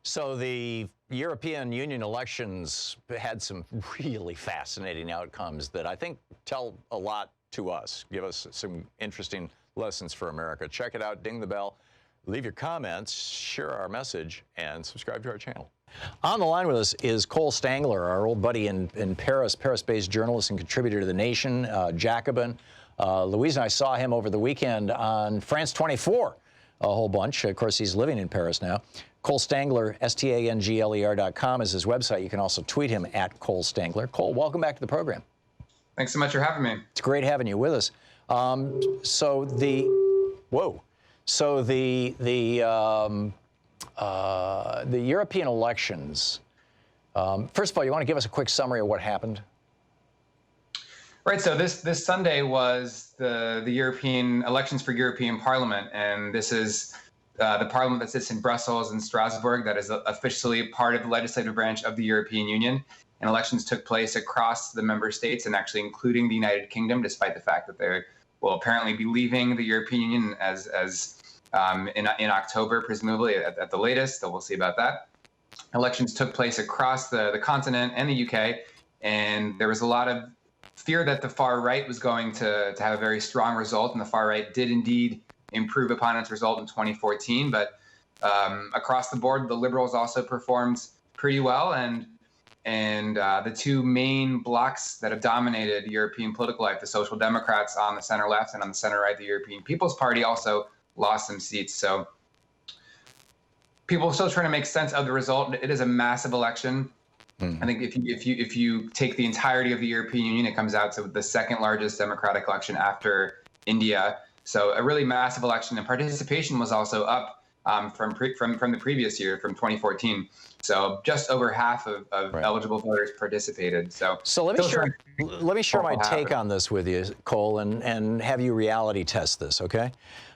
So the European Union elections had some really fascinating outcomes that I think tell a lot to us, give us some interesting lessons for America. Check it out, ding the bell, leave your comments, share our message, and subscribe to our channel. On the line with us is Cole Stangler, our old buddy in Paris, Paris-based journalist and contributor to The Nation, Jacobin. Louise and I saw him over the weekend on France 24, a whole bunch. Of course, he's living in Paris now. Cole Stangler, STANGLER.com is his website. You can also tweet him at Cole Stangler. Cole, welcome back to the program. Thanks so much for having me. It's great having you with us. So the European elections. First of all, you want to give us a quick summary of what happened? Right. So this Sunday was the European elections for European Parliament, and this is the Parliament that sits in Brussels and Strasbourg that is officially part of the legislative branch of the European Union. And elections took place across the member states and actually including the United Kingdom, despite the fact that they will apparently be leaving the European Union in October, presumably at the latest. So we'll see about that. Elections took place across the continent and the UK, and there was a lot of fear that the far right was going to have a very strong result, and the far right did indeed improve upon its result in 2014. But across the board, the Liberals also performed pretty well, and the two main blocs that have dominated European political life, the Social Democrats on the center left and on the center right, the European People's Party, also lost some seats. So people are still trying to make sense of the result. It is a massive election. I think if you take the entirety of the European Union, it comes out to the second largest democratic election after India. So a really massive election, and participation was also up from the previous year, from 2014. So just over half of right. eligible voters participated. So let me share my take on this with you, Cole, and have you reality test this, okay?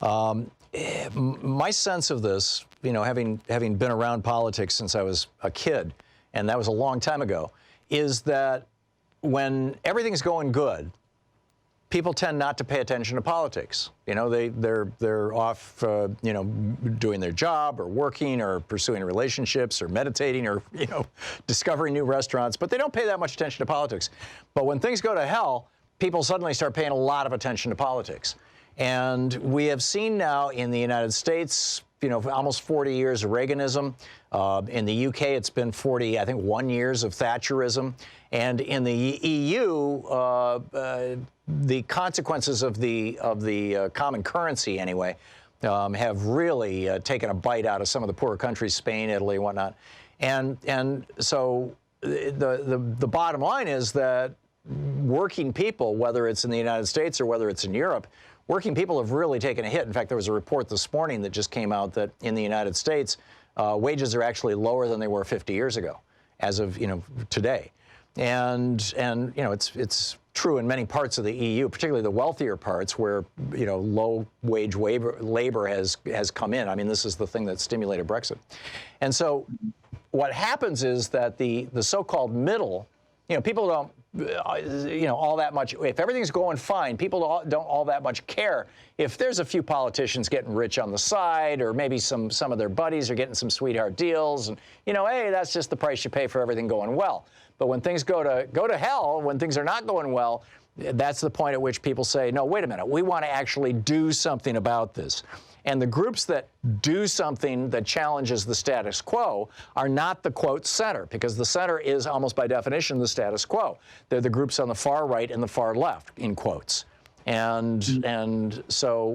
My sense of this, having been around politics since I was a kid, and that was a long time ago, is that when everything's going good, people tend not to pay attention to politics. They're off, doing their job or working or pursuing relationships or meditating or, discovering new restaurants, but they don't pay that much attention to politics. But when things go to hell, people suddenly start paying a lot of attention to politics. And we have seen now in the United States, almost 40 years of Reaganism. In the UK, it's been 41 years of Thatcherism. And in the EU, the consequences of the common currency, anyway, have really taken a bite out of some of the poorer countries, Spain, Italy, whatnot. And so the bottom line is that working people, whether it's in the United States or whether it's in Europe, working people have really taken a hit. In fact, there was a report this morning that just came out that in the United States, wages are actually lower than they were 50 years ago, as of today. And it's true in many parts of the EU, particularly the wealthier parts where low wage labor has come in. I mean, this is the thing that stimulated Brexit. And so what happens is that the so-called middle, people don't all that much. If everything's going fine, people don't all that much care if there's a few politicians getting rich on the side, or maybe some of their buddies are getting some sweetheart deals, and hey, that's just the price you pay for everything going well. But when things go to hell, when things are not going well, that's the point at which people say, no, wait a minute, we want to actually do something about this. And the groups that do something that challenges the status quo are not the, quote, center, because the center is almost by definition the status quo. They're the groups on the far right and the far left, in quotes. And so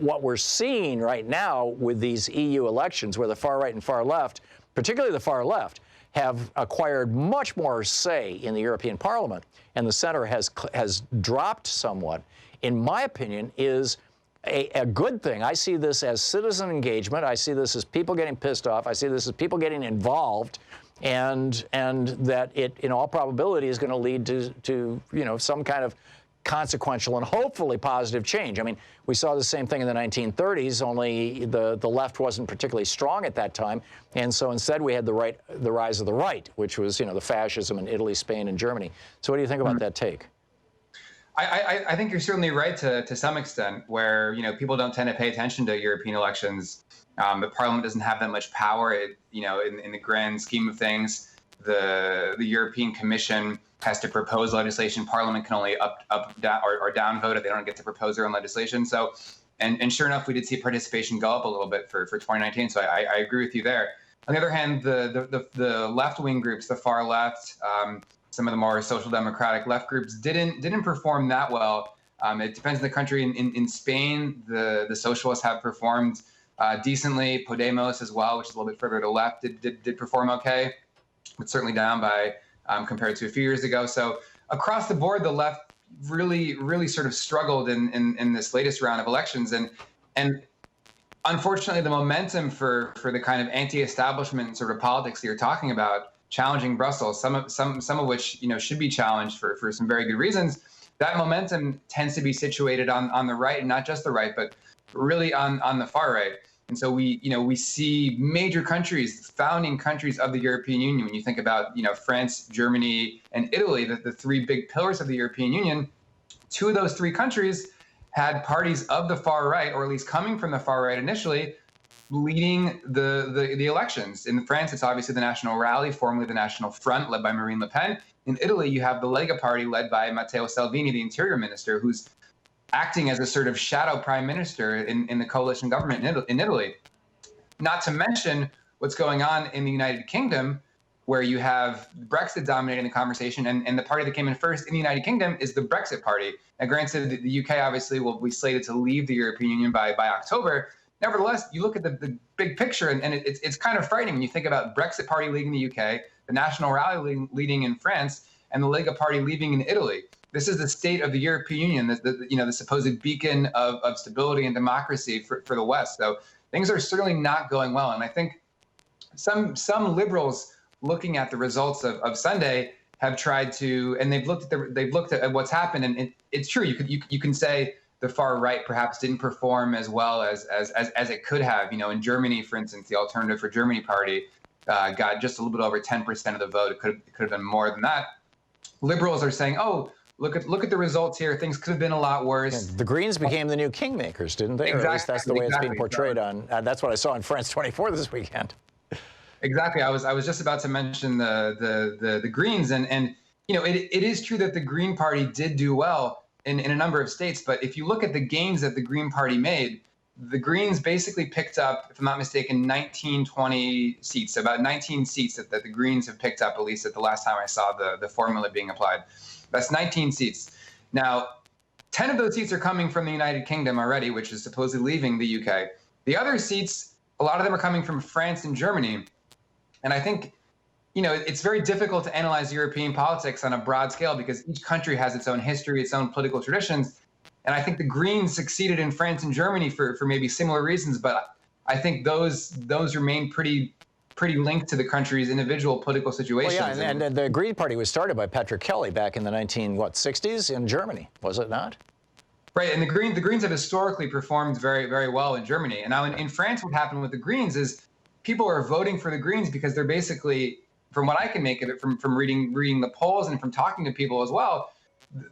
what we're seeing right now with these EU elections, where the far right and far left, particularly the far left, have acquired much more say in the European Parliament, and the center has dropped somewhat, in my opinion, is a good thing. I see this as citizen engagement. I see this as people getting pissed off. I see this as people getting involved, and that it, in all probability, is going to lead to some kind of consequential and hopefully positive change. I mean, we saw the same thing in the 1930s, only the left wasn't particularly strong at that time, and so instead we had the rise of the right, which was the fascism in Italy, Spain, and Germany. So what do you think about that take? I think you're certainly right to some extent, where people don't tend to pay attention to European elections. The Parliament doesn't have that much power. In the grand scheme of things, the European Commission has to propose legislation. Parliament can only up down or down vote it. They don't get to propose their own legislation. So, and sure enough, we did see participation go up a little bit for 2019. So I agree with you there. On the other hand, the left-wing groups, the far left, some of the more social democratic left groups didn't perform that well. It depends on the country. In Spain, the socialists have performed decently. Podemos as well, which is a little bit further to the left, did perform okay, but certainly down by compared to a few years ago. So across the board, the left really sort of struggled in this latest round of elections, and unfortunately, the momentum for the kind of anti-establishment sort of politics that you're talking about, challenging Brussels, some of which should be challenged for some very good reasons. That momentum tends to be situated on the right, and not just the right, but really on the far right. And so we see major countries, founding countries of the European Union. When you think about France, Germany, and Italy, the three big pillars of the European Union, two of those three countries had parties of the far right, or at least coming from the far right initially, leading the elections. In France, it's obviously the National Rally, formerly the National Front, led by Marine Le Pen. In Italy, you have the Lega Party, led by Matteo Salvini, the Interior Minister, who's acting as a sort of shadow prime minister in the coalition government in Italy. Not to mention what's going on in the United Kingdom, where you have Brexit dominating the conversation, and the party that came in first in the United Kingdom is the Brexit Party. Now, granted, the UK obviously will be slated to leave the European Union by October. Nevertheless, you look at the big picture, and it's kind of frightening when you think about Brexit Party leading the UK, the National Rally leading in France, and the Lega Party leading in Italy. This is the state of the European Union, the supposed beacon of stability and democracy for the West. So things are certainly not going well, and I think some liberals looking at the results of Sunday have tried to, and they've looked at what's happened, and it's true. You can say the far right perhaps didn't perform as well as it could have. In Germany, for instance, the Alternative for Germany party got just a little bit over 10% of the vote. It could have been more than that. Liberals are saying, oh, look at the results here. Things could have been a lot worse. Yeah, the Greens became the new kingmakers, didn't they? Exactly, or at least that's the way it's being portrayed on. That's what I saw on France 24 this weekend. Exactly. I was just about to mention the Greens, and it is true that the Green Party did do well in a number of states, but if you look at the gains that the Green Party made, the Greens basically picked up, if I'm not mistaken, 20 seats, about 19 seats that the Greens have picked up, at least at the last time I saw the formula being applied. That's 19 seats. Now, 10 of those seats are coming from the United Kingdom already, which is supposedly leaving the UK. The other seats, a lot of them are coming from France and Germany. And I think it's very difficult to analyze European politics on a broad scale because each country has its own history, its own political traditions. And I think the Greens succeeded in France and Germany for maybe similar reasons, but I think those remain pretty linked to the country's individual political situations. Well, yeah, and the Green Party was started by Patrick Kelly back in the 60s in Germany, was it not? Right, and the Greens have historically performed very, very well in Germany. And now in France, what happened with the Greens is people are voting for the Greens because they're basically, from what I can make of it, from reading the polls and from talking to people as well,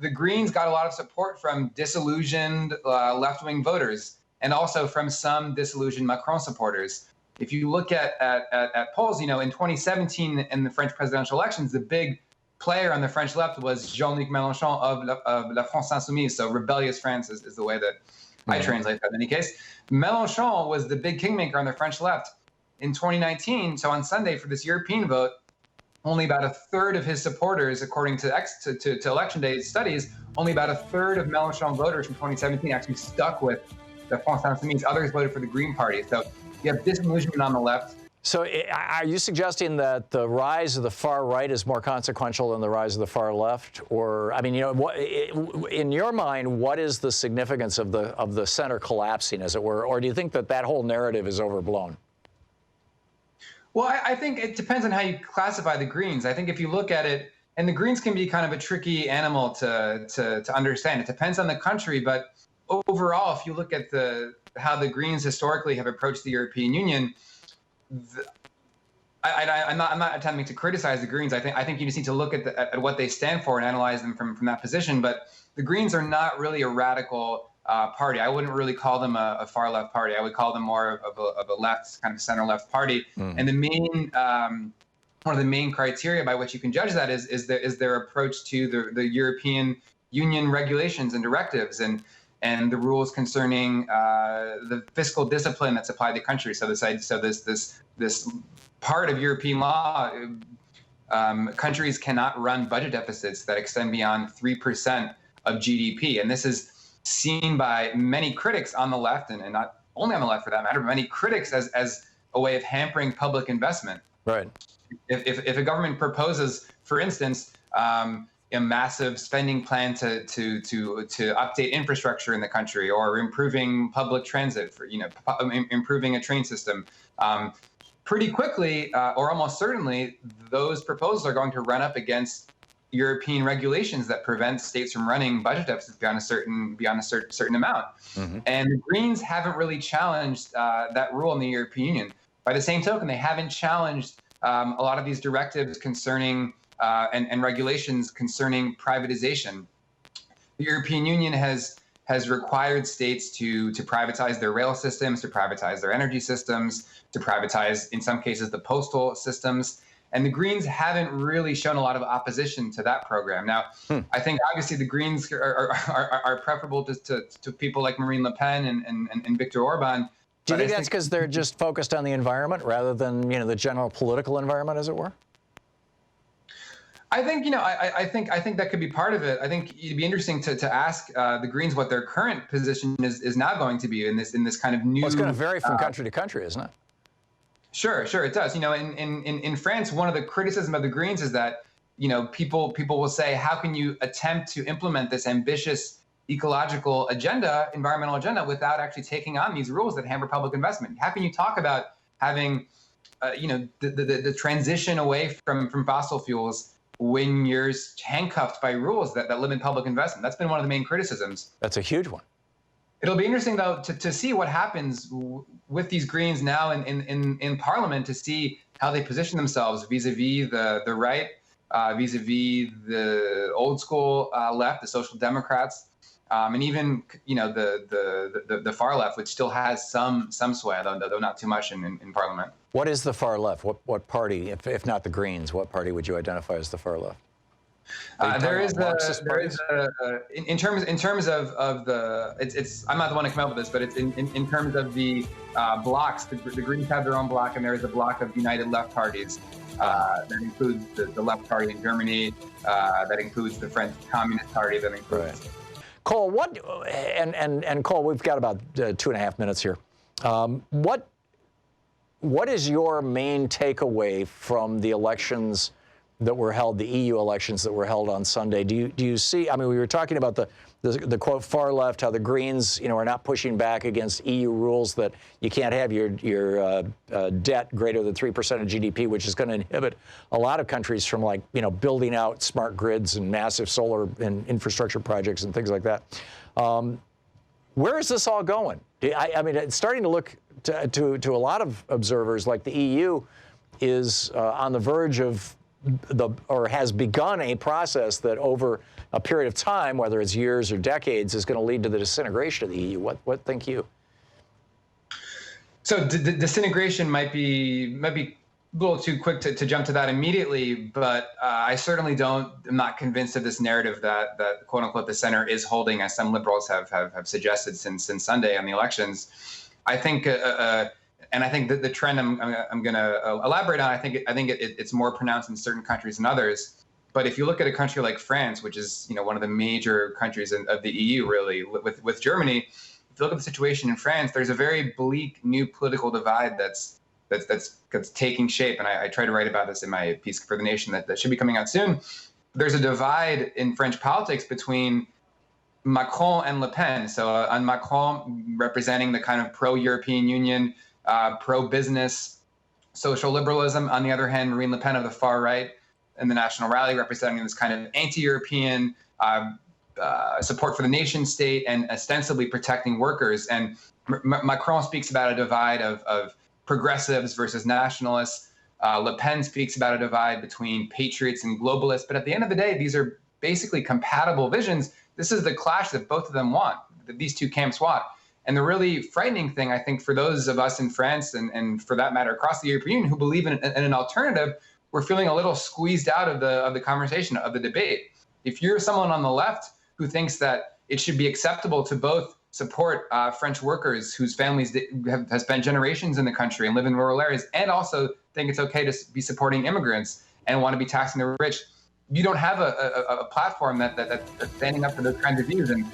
the Greens got a lot of support from disillusioned left-wing voters and also from some disillusioned Macron supporters. If you look at polls, in 2017 in the French presidential elections, the big player on the French left was Jean-Luc Mélenchon of La France Insoumise. So rebellious France is the way that I translate that in any case. Mélenchon was the big kingmaker on the French left. In 2019, so on Sunday for this European vote, only about a third of his supporters, according to Election Day studies, only about a third of Mélenchon voters from 2017 actually stuck with the France Insoumise. Others voted for the Green Party. So you have disillusionment on the left. So are you suggesting that the rise of the far right is more consequential than the rise of the far left? Or, I mean, in your mind, what is the significance of the center collapsing, as it were? Or do you think that whole narrative is overblown? Well, I think it depends on how you classify the Greens. I think if you look at it, and the Greens can be kind of a tricky animal to understand. It depends on the country, but overall, if you look at how the Greens historically have approached the European Union, I'm not attempting to criticize the Greens. I think you just need to look at what they stand for and analyze them from that position. But the Greens are not really a radical party. I wouldn't really call them a far left party. I would call them more of a left, kind of center left party. And the main one of the main criteria by which you can judge that is their approach to the European Union regulations and directives and the rules concerning the fiscal discipline that's applied to the country. So this part of European law, countries cannot run budget deficits that extend beyond 3% of GDP. And this is seen by many critics on the left, and not only on the left for that matter, but many critics as a way of hampering public investment. Right. If a government proposes, for instance, a massive spending plan to update infrastructure in the country, or improving public transit, for improving a train system, pretty quickly or almost certainly, those proposals are going to run up against European regulations that prevent states from running budget deficits beyond a certain amount. And the Greens haven't really challenged that rule in the European Union. By the same token, they haven't challenged a lot of these directives concerning and regulations concerning privatization. The European Union has required states to privatize their rail systems, to privatize their energy systems, to privatize, in some cases, the postal systems. And the Greens haven't really shown a lot of opposition to that program. Now, I think obviously the Greens are preferable to people like Marine Le Pen and Viktor Orban. Do you think that's because they're just focused on the environment rather than the general political environment, as it were? I think I think that could be part of it. I think it'd be interesting to ask the Greens what their current position is now going to be in this kind of new. Well, it's going to vary from country to country, isn't it? Sure, it does. In France, one of the criticism of the Greens is that people will say, how can you attempt to implement this ambitious ecological agenda, environmental agenda, without actually taking on these rules that hamper public investment? How can you talk about having the transition away from fossil fuels when you're handcuffed by rules that limit public investment? That's been one of the main criticisms. That's a huge one. It'll be interesting, though, to see what happens with these Greens now in Parliament, to see how they position themselves vis-a-vis the right, vis-a-vis the old school left, the Social Democrats, and even the far left, which still has some sway, though not too much in Parliament. What is the far left? What party, if not the Greens, what party would you identify as the far left? In terms of the it's I'm not the one to come up with this, but it's in terms of the blocks. The Greens have their own block, and there is a block of united left parties that includes the Left Party in Germany, that includes the French Communist Party, that includes. Right. Cole, and Cole, we've got about 2.5 minutes here. What is your main takeaway from the elections that were held, the EU elections that were held on Sunday? Do you see? I mean, we were talking about the quote far left, how the Greens, are not pushing back against EU rules that you can't have your debt greater than 3% of GDP, which is going to inhibit a lot of countries from building out smart grids and massive solar and infrastructure projects and things like that. Where is this all going? I mean, it's starting to look to a lot of observers like the EU is on the verge of or has begun a process that over a period of time, whether it's years or decades, is going to lead to the disintegration of the EU. What think you? So disintegration might be a little too quick to jump to that immediately, but I certainly am not convinced of this narrative that quote unquote the center is holding, as some liberals have suggested since Sunday on the elections. I think and I think that the trend I'm going to elaborate on, I think it's more pronounced in certain countries than others. But if you look at a country like France, which is one of the major countries of the EU, really, with Germany, if you look at the situation in France, there's a very bleak new political divide that's taking shape. And I try to write about this in my piece for The Nation that should be coming out soon. There's a divide in French politics between Macron and Le Pen. So on Macron, representing the kind of pro-European Union, pro-business social liberalism. On the other hand, Marine Le Pen of the far right and the National Rally, representing this kind of anti-European support for the nation state and ostensibly protecting workers. And Macron speaks about a divide of progressives versus nationalists, Le Pen speaks about a divide between patriots and globalists. But at the end of the day, these are basically compatible visions. This is the clash that both of them want, that these two camps want. And the really frightening thing, I think, for those of us in France and for that matter across the European Union who believe in an alternative, we're feeling a little squeezed out of the conversation, of the debate. If you're someone on the left who thinks that it should be acceptable to both support French workers whose families have spent generations in the country and live in rural areas, and also think it's okay to be supporting immigrants and want to be taxing the rich, you don't have a platform that's standing up for those kinds of views. And